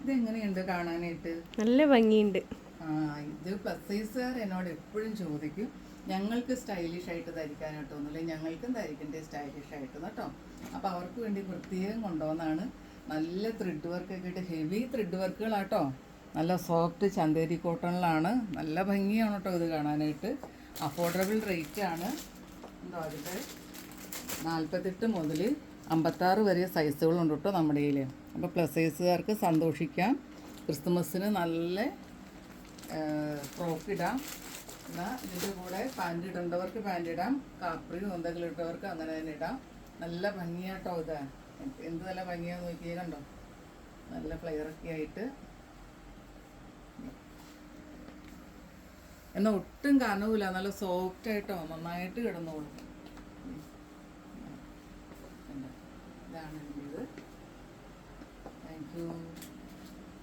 ഇതെങ്ങനെയുണ്ട് കാണാനായിട്ട്? നല്ല ഭംഗിയുണ്ട്. ഇത് പ്ലസ് സൈസുകാർ എന്നോട് എപ്പോഴും ചോദിക്കും, ഞങ്ങൾക്ക് സ്റ്റൈലിഷ് ആയിട്ട് ധരിക്കാനായിട്ടൊന്നുമില്ല, ഞങ്ങൾക്കും ധരിക്കണ്ടേ സ്റ്റൈലിഷ് ആയിട്ട് കേട്ടോ. അപ്പോൾ അവർക്ക് വേണ്ടി പ്രത്യേകം കൊണ്ടുവന്നാണ്. നല്ല ത്രെഡ് വർക്കൊക്കെ ഇട്ട് ഹെവി ത്രെഡ് വർക്കുകളാട്ടോ. നല്ല സോഫ്റ്റ് ചന്തേരി കോട്ടണിലാണ്. നല്ല ഭംഗിയാണ് കേട്ടോ ഇത് കാണാനായിട്ട്. അഫോർഡബിൾ റേറ്റാണ്. എന്തോ അതിൻ്റെ 48 മുതൽ 56 വരെ സൈസുകളുണ്ട് കേട്ടോ നമ്മുടെ കയ്യിൽ. അപ്പോൾ പ്ലസ് സൈസുകാർക്ക് സന്തോഷിക്കാം. ക്രിസ്മസിന് നല്ല ഫ്രോക്ക് ഇടാം. എന്നാൽ ഇതിൻ്റെ കൂടെ പാൻറ് ഇടേണ്ടവർക്ക് പാൻറ് ഇടാം, കാപ്രിയും എന്തെങ്കിലും ഇട്ടവർക്ക് അങ്ങനെ തന്നെ ഇടാം. നല്ല ഭംഗിയാട്ടോ ഇത്. എന്ത് നല്ല ഭംഗിയാന്ന് നോക്കിയേ, കണ്ടോ? നല്ല ഫ്ലെയറൊക്കെ ആയിട്ട്. എന്നാൽ ഒട്ടും കനവില്ല, നല്ല സോഫ്റ്റ് ആയിട്ടോ നന്നായിട്ട് കിടന്നോളും. ഇതാണ് ഇത്. Thank you.